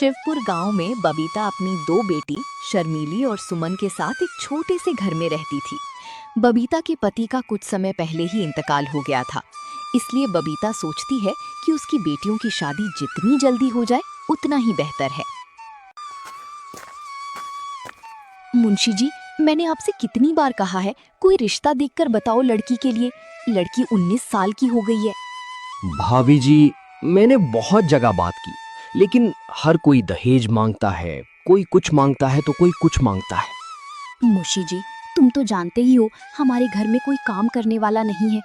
शिवपुर गांव में बबीता अपनी दो बेटी शर्मीली और सुमन के साथ एक छोटे से घर में रहती थी। बबीता के पति का कुछ समय पहले ही इंतकाल हो गया था, इसलिए बबीता सोचती है कि उसकी बेटियों की शादी जितनी जल्दी हो जाए उतना ही बेहतर है। मुंशी जी, मैंने आपसे कितनी बार कहा है कोई रिश्ता देखकर बताओ लड़की के लिए। लड़की 19 साल की हो गई है। भाभी जी, मैंने बहुत जगह बात की, लेकिन हर कोई दहेज मांगता है, कोई कुछ मांगता है तो कोई कुछ मांगता है। मुंशी जी, तुम तो जानते ही हो हमारे घर में कोई काम करने वाला नहीं है।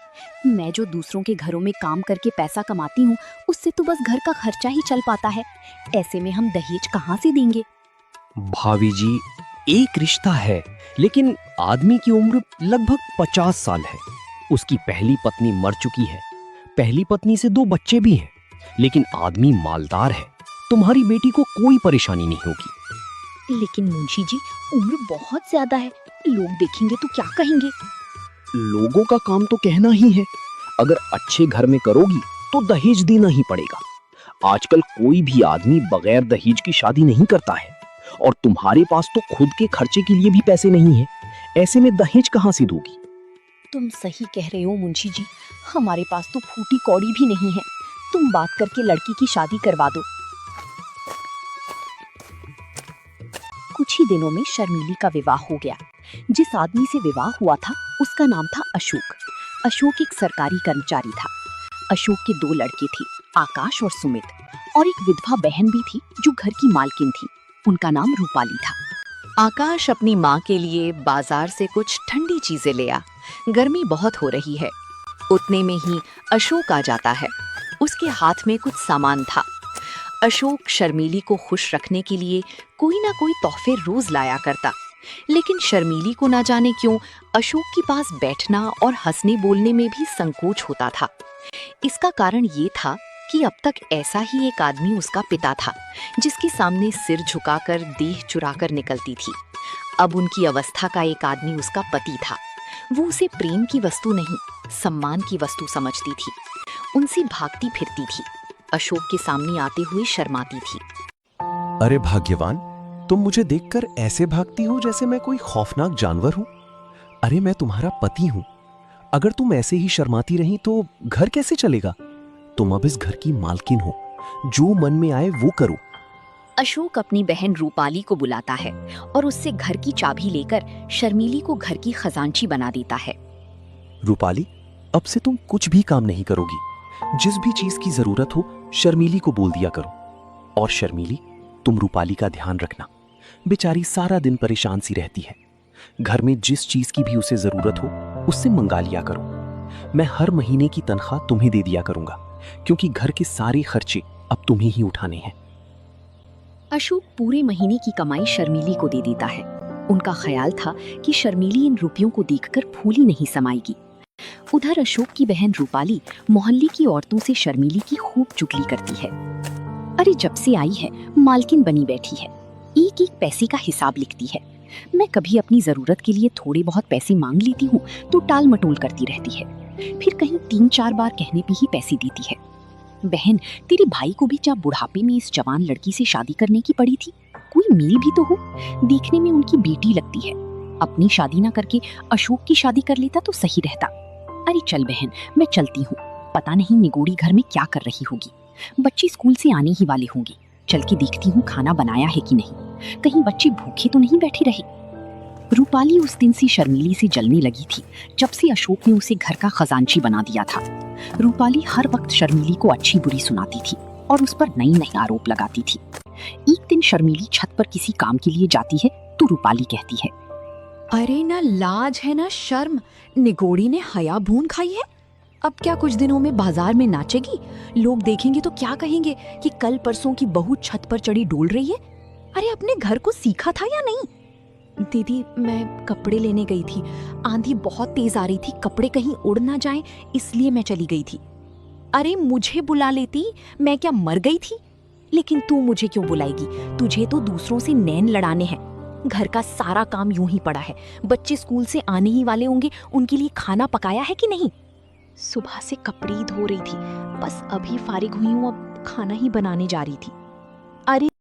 मैं जो दूसरों के घरों में काम करके पैसा कमाती हूँ उससे तो बस घर का खर्चा ही चल पाता है। ऐसे में हम दहेज कहाँ से देंगे? भाभी जी, एक रिश्ता है, लेकिन आदमी की उम्र लगभग 50 साल है। उसकी पहली पत्नी मर चुकी है, पहली पत्नी से 2 बच्चे भी हैं, लेकिन आदमी मालदार है। तुम्हारी बेटी को कोई परेशानी नहीं होगी। लेकिन मुंशी जी, उम्र बहुत ज्यादा है, लोग देखेंगे तो क्या कहेंगे? लोगों का काम तो कहना ही है। अगर अच्छे घर में करोगी तो दहेज देना ही पड़ेगा। आजकल कोई भी आदमी बगैर दहेज की शादी नहीं करता है, और तुम्हारे पास तो खुद के खर्चे के लिए भी पैसे नहीं है। ऐसे में दहेज कहाँ से दोगी? तुम सही कह रहे हो मुंशी जी, हमारे पास तो फूटी कौड़ी भी नहीं है। तुम बात करके लड़की की शादी करवा दो। कुछ ही दिनों में शर्मीली का विवाह हो गया। जिस आदमी से विवाह हुआ था उसका नाम था अशोक। अशोक एक सरकारी कर्मचारी था। अशोक के 2 लड़के थे, आकाश और सुमित, और एक विधवा बहन भी थी जो घर की मालकिन थी। उनका नाम रूपाली था। आकाश अपनी माँ के लिए बाजार से कुछ ठंडी चीजें ले आ। गर्मी बहुत हो रही है। उतने में ही अशोक आ जाता है। उसके हाथ में कुछ सामान था। अशोक शर्मीली को खुश रखने के लिए कोई ना कोई तोहफे रोज लाया करता, लेकिन शर्मीली को ना जाने क्यों अशोक के पास बैठना और हंसने बोलने में भी संकोच होता था। इसका कारण ये था कि अब तक ऐसा ही एक आदमी उसका पिता था, जिसके सामने सिर झुकाकर देह चुराकर निकलती थी। अब उनकी अवस्था का एक आदमी उसका पति था। वो उसे प्रेम की वस्तु नहीं, सम्मान की वस्तु समझती थी। उनसे भागती फिरती थी। अशोक के सामने आते हुए शर्माती थी। अरे भाग्यवान, तुम मुझे देखकर ऐसे भागती हो जैसे मैं कोई खौफनाक जानवर हूं। अरे मैं तुम्हारा पति हूं। अगर तुम ऐसे ही शर्माती रही तो घर कैसे चलेगा? तुम अब इस घर की मालकिन हो, जो मन में आए वो करो। अशोक अपनी बहन रूपाली को बुलाता है और उससे घर की चाबी लेकर शर्मीली को घर की खजांची बना देता है। रूपाली, अब से तुम कुछ भी काम नहीं करोगी। जिस भी चीज की जरूरत हो शर्मीली को बोल दिया करो। और शर्मीली, तुम रूपाली का ध्यान रखना। बेचारी सारा दिन परेशान सी रहती है। घर में जिस चीज की भी उसे जरूरत हो उससे मंगा लिया करो। मैं हर महीने की तनख्वाह तुम्हें दे दिया करूंगा, क्योंकि घर के सारे खर्चे अब तुम्हें ही उठाने हैं। अशोक पूरे महीने की कमाई शर्मीली को दे देता है। उनका ख्याल था कि शर्मीली इन रुपयों को देखकर फूली नहीं समाएगी। उधर अशोक की बहन रूपाली मोहल्ले की औरतों से शर्मीली की खूब चुगली करती है। अरे जब से आई है मालकिन बनी बैठी है, एक एक पैसे का हिसाब लिखती है। मैं कभी अपनी जरूरत के लिए थोड़े बहुत पैसे मांग लेती हूँ तो टाल मटोल करती रहती है, फिर कहीं 3-4 बार कहने पे ही पैसे देती है। बहन, तेरे भाई को भी जब बुढ़ापे में इस जवान लड़की से शादी करने की पड़ी थी, कोई मेल भी तो हो। देखने में उनकी बेटी लगती है। अपनी शादी ना करके अशोक की शादी कर लेता तो सही रहता। अरे चल बहन, मैं चलती हूँ। पता नहीं निगोड़ी घर में क्या कर रही होगी। बच्चे स्कूल से आने ही वाले होंगे। चल के देखती हूँ खाना बनाया है कि नहीं, कहीं बच्चे भूखे तो नहीं बैठे रहे। रूपाली उस दिन से शर्मीली से जलने लगी थी जब से अशोक ने उसे घर का खजांची बना दिया था। रूपाली हर वक्त शर्मीली को अच्छी बुरी सुनाती थी और उस पर नई नई आरोप लगाती थी। एक दिन शर्मीली छत पर किसी काम के लिए जाती है तो रूपाली कहती है, अरे ना लाज है ना शर्म, निगोड़ी ने हया भून खाई है। अब क्या कुछ दिनों में बाजार में नाचेगी? लोग देखेंगे तो क्या कहेंगे कि कल परसों की बहू छत पर चढ़ी डोल रही है। अरे अपने घर को सीखा था या नहीं? दीदी, मैं कपड़े लेने गई थी। आंधी बहुत तेज आ रही थी, कपड़े कहीं उड़ ना जाएं, इसलिए मैं चली गई थी। अरे मुझे बुला लेती, मैं क्या मर गई थी? लेकिन तू मुझे क्यों बुलाएगी? तुझे तो दूसरों से नैन लड़ाने हैं। घर का सारा काम यूं ही पड़ा है। बच्चे स्कूल से आने ही वाले होंगे, उनके लिए खाना पकाया है कि नहीं? सुबह से कपड़े ही धो रही थी, बस अभी फारिग हुई हूं, अब खाना ही बनाने जा रही थी। अरे